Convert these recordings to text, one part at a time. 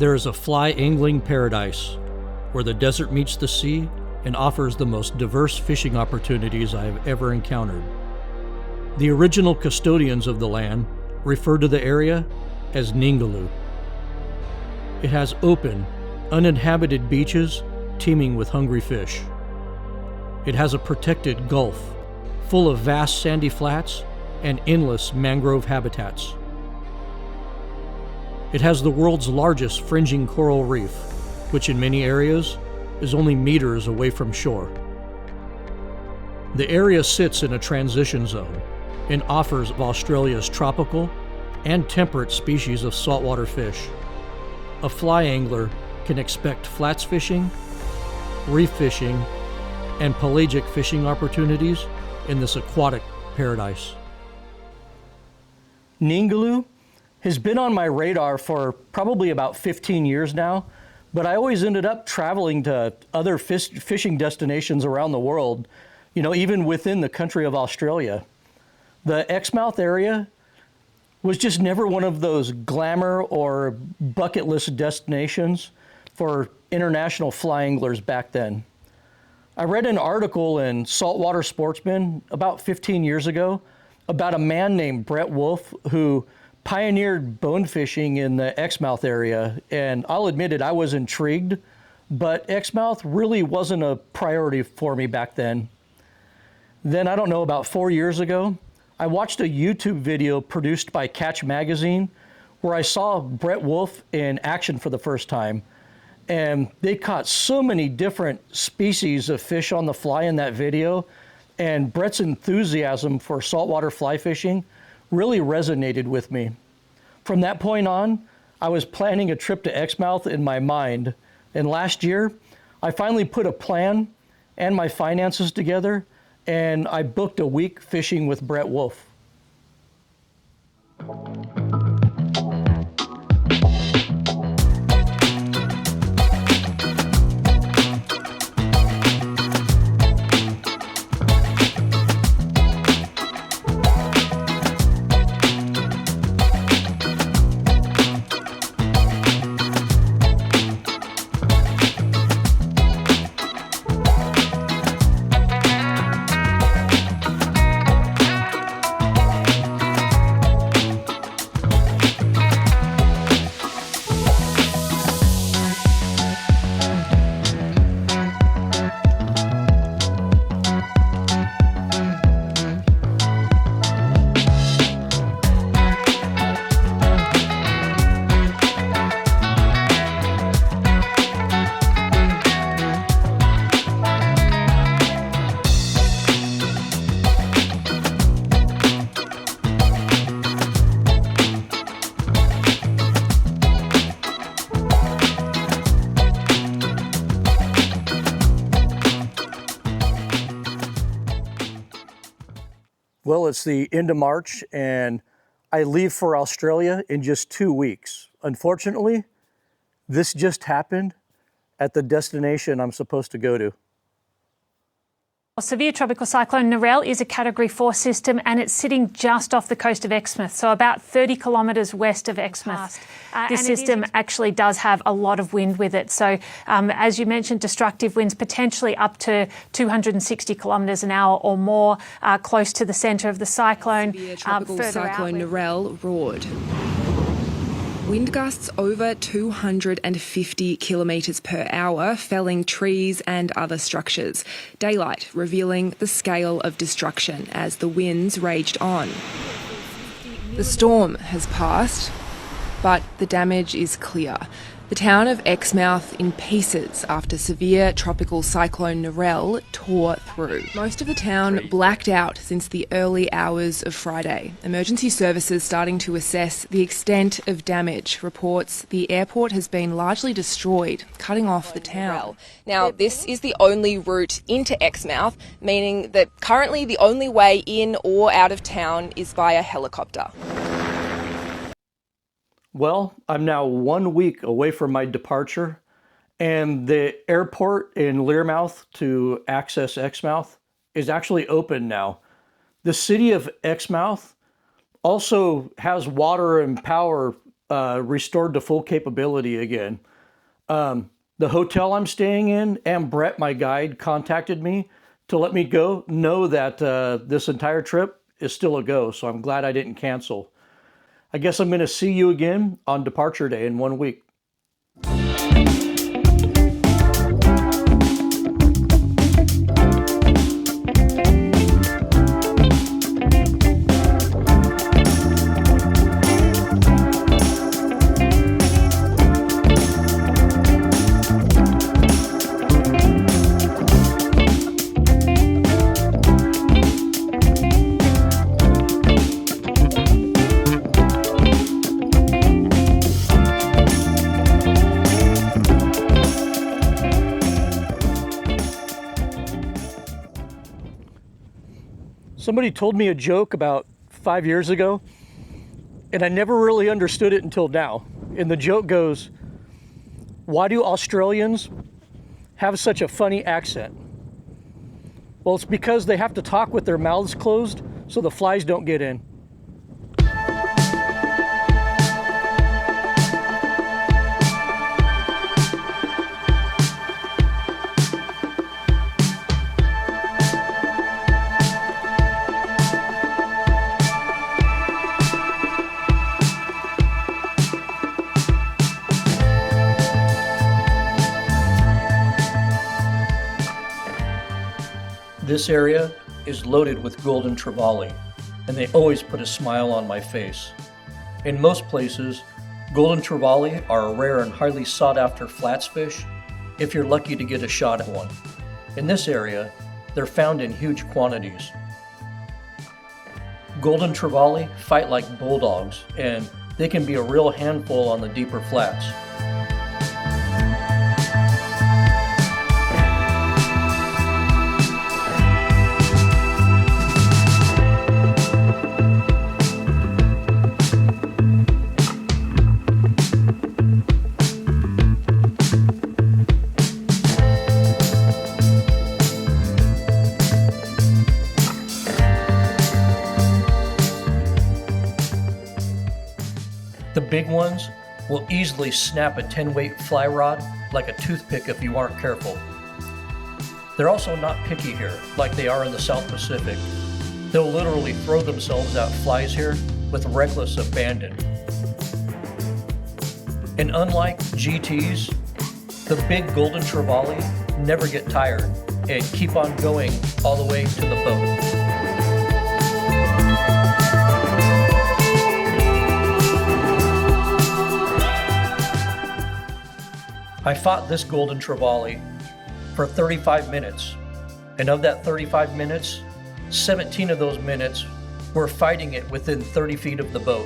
There is a fly angling paradise where the desert meets the sea and offers the most diverse fishing opportunities I have ever encountered. The original custodians of the land refer to the area as Ningaloo. It has open, uninhabited beaches teeming with hungry fish. It has a protected gulf full of vast sandy flats and endless mangrove habitats. It has the world's largest fringing coral reef, which in many areas is only meters away from shore. The area sits in a transition zone and offers Australia's tropical and temperate species of saltwater fish. A fly angler can expect flats fishing, reef fishing, and pelagic fishing opportunities in this aquatic paradise. Ningaloo has been on my radar for probably about 15 years now, but I always ended up traveling to other fishing destinations around the world, even within the country of Australia. The Exmouth area was just never one of those glamour or bucket list destinations for international fly anglers back then. I read an article in Saltwater Sportsman about 15 years ago about a man named Brett Wolf who pioneered bone fishing in the Exmouth area, and I'll admit it, I was intrigued, but Exmouth really wasn't a priority for me back then. Then, I don't know, about 4 years ago, I watched a YouTube video produced by Catch Magazine where I saw Brett Wolf in action for the first time. And they caught so many different species of fish on the fly in that video, and Brett's enthusiasm for saltwater fly fishing really resonated with me. From that point on, I was planning a trip to Exmouth in my mind, and last year, I finally put a plan and my finances together, and I booked a week fishing with Brett Wolf. Well, it's the end of March and I leave for Australia in just 2 weeks. Unfortunately, this just happened at the destination I'm supposed to go to. Severe tropical cyclone Narell is a Category 4 system and it's sitting just off the coast of Exmouth, so about 30 kilometres west of Exmouth. This system actually does have a lot of wind with it. So as you mentioned, destructive winds potentially up to 260 kilometres an hour or more, close to the centre of the cyclone. Severe tropical cyclone Narell roared. Wind gusts over 250 kilometres per hour, felling trees and other structures. Daylight revealing the scale of destruction as the winds raged on. The storm has passed, but the damage is clear. The town of Exmouth in pieces after severe tropical cyclone Narell tore through. Most of the town blacked out since the early hours of Friday. Emergency services starting to assess the extent of damage. Reports the airport has been largely destroyed, cutting off the town. Now, this is the only route into Exmouth, meaning that currently the only way in or out of town is via helicopter. Well, I'm now 1 week away from my departure, and the airport in Learmouth to access Exmouth is actually open now. The city of Exmouth also has water and power restored to full capability again. The hotel I'm staying in and Brett, my guide, contacted me to let me know that this entire trip is still a go. So I'm glad I didn't cancel. I guess I'm going to see you again on departure day in 1 week. Somebody told me a joke about 5 years ago, and I never really understood it until now. And the joke goes, why do Australians have such a funny accent? Well, it's because they have to talk with their mouths closed so the flies don't get in. This area is loaded with golden travali, and they always put a smile on my face. In most places, golden travali are a rare and highly sought after flats fish if you're lucky to get a shot at one. In this area, they're found in huge quantities. Golden travali fight like bulldogs, and they can be a real handful on the deeper flats. The big ones will easily snap a 10-weight fly rod like a toothpick if you aren't careful. They're also not picky here like they are in the South Pacific. They'll literally throw themselves at flies here with reckless abandon. And unlike GTs, the big golden travali never get tired and keep on going all the way to the boat. I fought this golden travali for 35 minutes, and of that 35 minutes, 17 of those minutes were fighting it within 30 feet of the boat.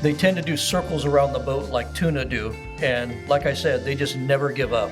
They tend to do circles around the boat like tuna do, and like I said, they just never give up.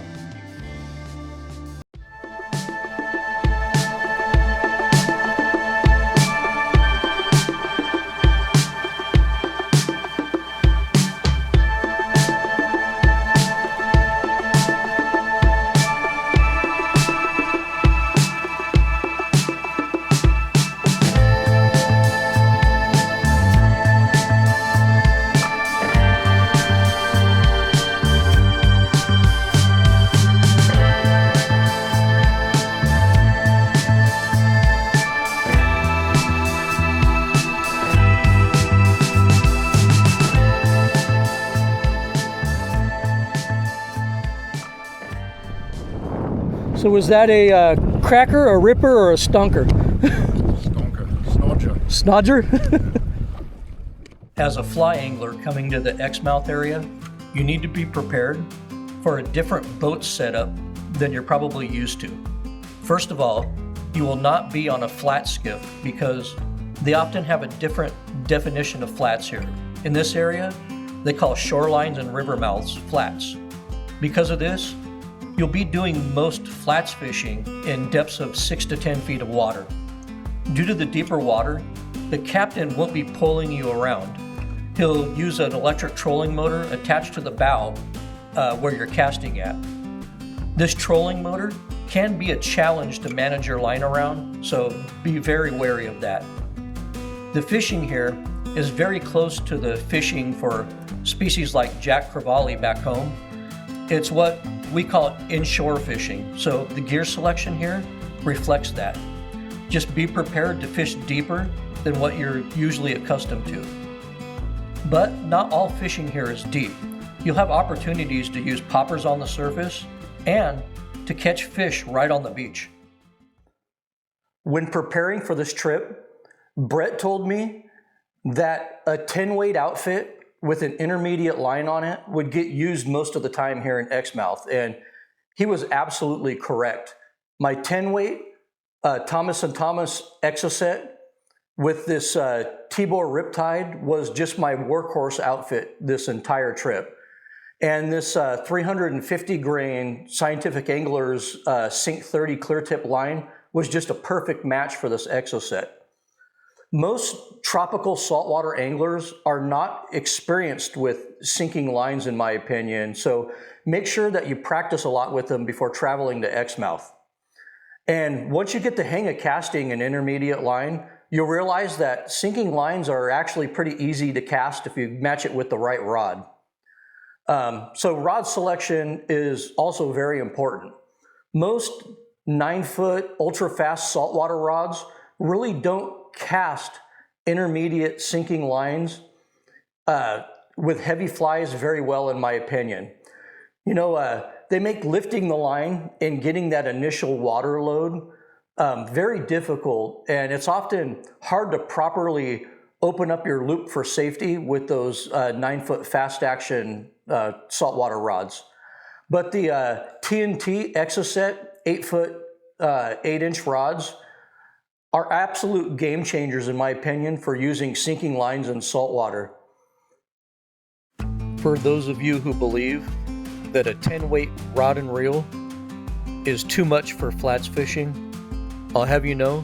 So was that a cracker, a ripper, or a stonker? Snodger. Snodger? As a fly angler coming to the Exmouth area, you need to be prepared for a different boat setup than you're probably used to. First of all, you will not be on a flat skiff because they often have a different definition of flats here. In this area, they call shorelines and river mouths flats. Because of this, you'll be doing most flats fishing in depths of 6 to 10 feet of water. Due to the deeper water, the captain won't be pulling you around. He'll use an electric trolling motor attached to the bow where you're casting at. This trolling motor can be a challenge to manage your line around, so be very wary of that. The fishing here is very close to the fishing for species like jack travali back home. It's what we call inshore fishing, so the gear selection here reflects that. Just be prepared to fish deeper than what you're usually accustomed to. But not all fishing here is deep. You'll have opportunities to use poppers on the surface and to catch fish right on the beach. When preparing for this trip, Brett told me that a 10-weight outfit with an intermediate line on it would get used most of the time here in Exmouth, and he was absolutely correct. My 10-weight Thomas & Thomas Exoset with this T-bore Riptide was just my workhorse outfit this entire trip. And this 350 grain Scientific Anglers Sync 30 clear tip line was just a perfect match for this Exoset. Most tropical saltwater anglers are not experienced with sinking lines, in my opinion, so make sure that you practice a lot with them before traveling to Exmouth. And once you get the hang of casting an intermediate line, you'll realize that sinking lines are actually pretty easy to cast if you match it with the right rod. So rod selection is also very important. Most 9-foot ultra-fast saltwater rods really don't cast intermediate sinking lines with heavy flies very well, in my opinion. You know, they make lifting the line and getting that initial water load very difficult, and it's often hard to properly open up your loop for safety with those 9-foot fast action saltwater rods. But the TNT Exoset 8-foot 8-inch rods are absolute game changers, in my opinion, for using sinking lines in saltwater. For those of you who believe that a 10-weight rod and reel is too much for flats fishing, I'll have you know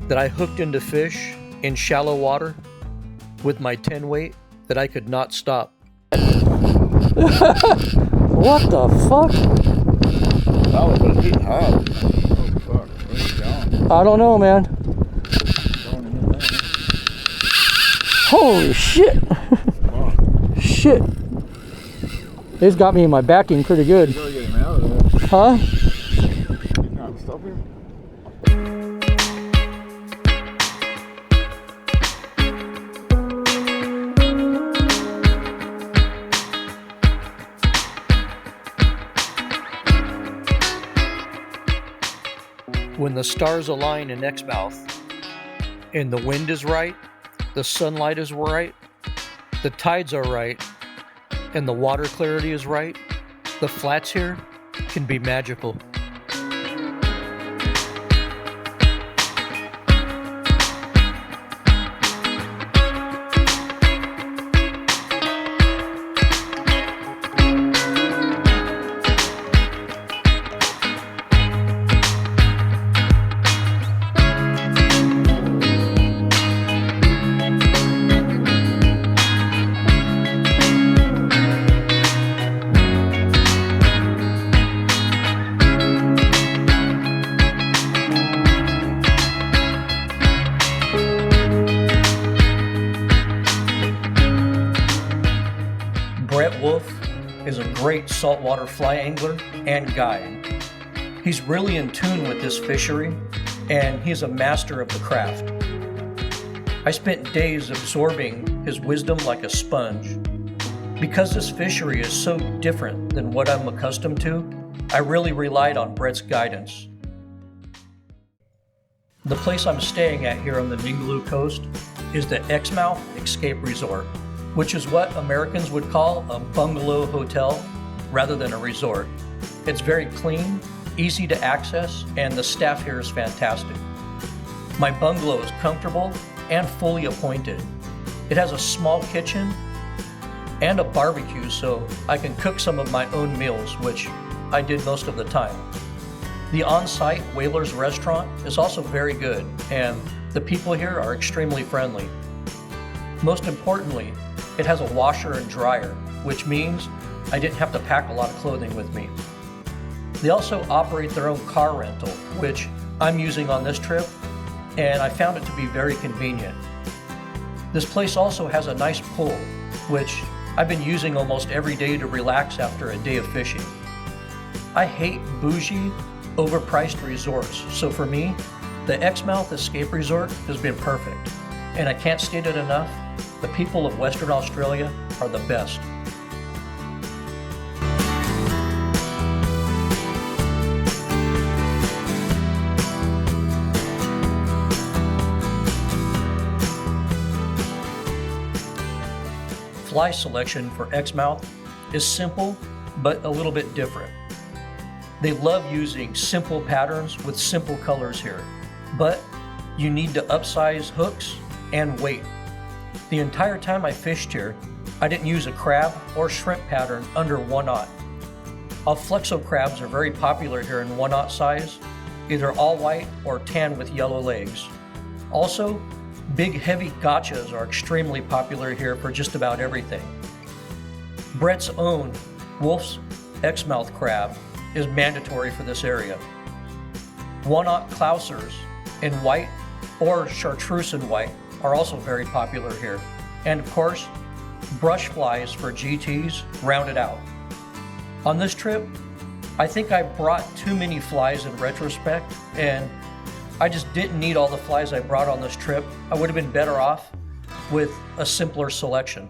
that I hooked into fish in shallow water with my 10-weight that I could not stop. What the fuck? That was a heat hard. Oh fuck, where's it going? I don't know, man. Going in there. Holy shit. Wow. Shit. It's got me in my backing pretty good. You gotta get him out of there. Huh? You can't stop him. When the stars align in Exmouth and the wind is right, the sunlight is right, the tides are right, and the water clarity is right, the flats here can be magical. Is a great saltwater fly angler and guide. He's really in tune with this fishery, and he's a master of the craft. I spent days absorbing his wisdom like a sponge. Because this fishery is so different than what I'm accustomed to, I really relied on Brett's guidance. The place I'm staying at here on the Ningaloo coast is the Exmouth Escape Resort, which is what Americans would call a bungalow hotel rather than a resort. It's very clean, easy to access, and the staff here is fantastic. My bungalow is comfortable and fully appointed. It has a small kitchen and a barbecue, so I can cook some of my own meals, which I did most of the time. The on-site Whalers restaurant is also very good, and the people here are extremely friendly. Most importantly, it has a washer and dryer, which means I didn't have to pack a lot of clothing with me. They also operate their own car rental, which I'm using on this trip, and I found it to be very convenient. This place also has a nice pool, which I've been using almost every day to relax after a day of fishing. I hate bougie, overpriced resorts, so for me, the Exmouth Escape Resort has been perfect. And I can't state it enough, the people of Western Australia are the best. Fly selection for Exmouth is simple, but a little bit different. They love using simple patterns with simple colors here, but you need to upsize hooks and weight. The entire time I fished here, I didn't use a crab or shrimp pattern under 1/0. Alflexo crabs are very popular here in 1/0 size, either all white or tan with yellow legs. Also, big heavy gotchas are extremely popular here for just about everything. Brett's own Wolf's Exmouth crab is mandatory for this area. 1/0 Klausers in white or chartreuse in white are also very popular here. And of course, brush flies for GTs round it out. On this trip, I think I brought too many flies in retrospect, and I just didn't need all the flies I brought on this trip. I would have been better off with a simpler selection.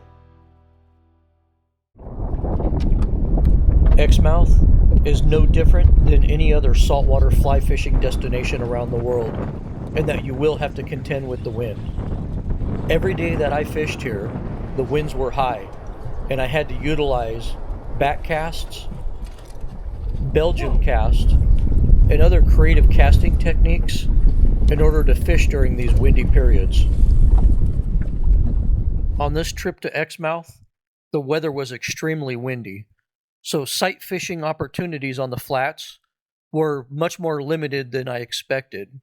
Exmouth is no different than any other saltwater fly fishing destination around the world, in that you will have to contend with the wind. Every day that I fished here, the winds were high, and I had to utilize back casts, Belgian cast, and other creative casting techniques in order to fish during these windy periods. On this trip to Exmouth, the weather was extremely windy, so sight fishing opportunities on the flats were much more limited than I expected.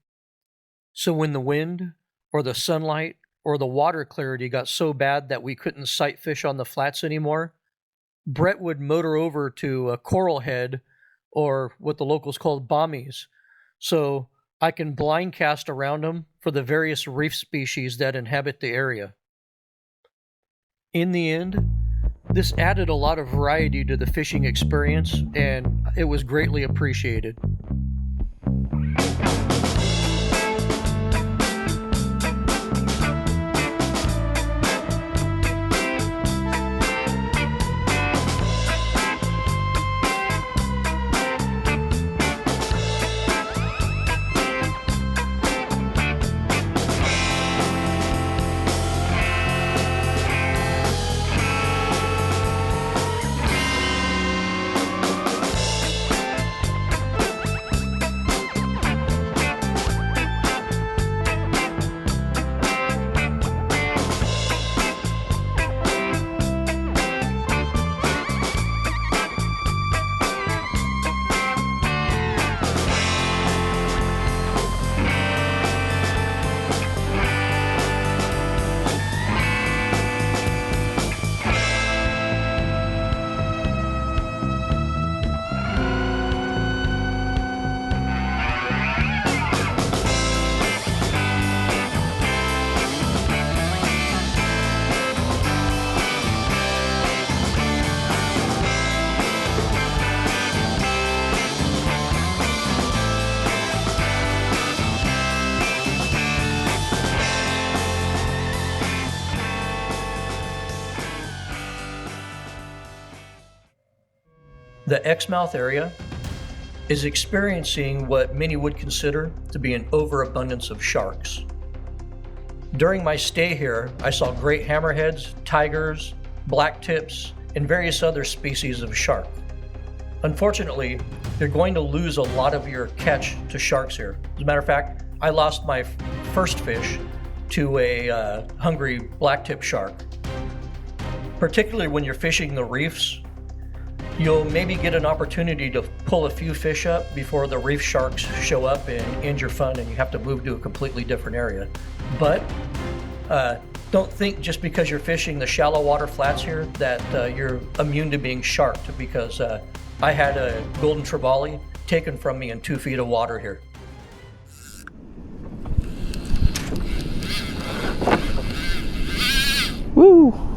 So when the wind or the sunlight or the water clarity got so bad that we couldn't sight fish on the flats anymore, Brett would motor over to a coral head, or what the locals called bommies, so I can blind cast around them for the various reef species that inhabit the area. In the end, this added a lot of variety to the fishing experience, and it was greatly appreciated. The Exmouth area is experiencing what many would consider to be an overabundance of sharks. During my stay here, I saw great hammerheads, tigers, blacktips, and various other species of shark. Unfortunately, you're going to lose a lot of your catch to sharks here. As a matter of fact, I lost my first fish to a hungry blacktip shark. Particularly when you're fishing the reefs, you'll maybe get an opportunity to pull a few fish up before the reef sharks show up and end your fun and you have to move to a completely different area. But don't think just because you're fishing the shallow water flats here that you're immune to being sharked, because I had a golden travali taken from me in 2 feet of water here. Woo!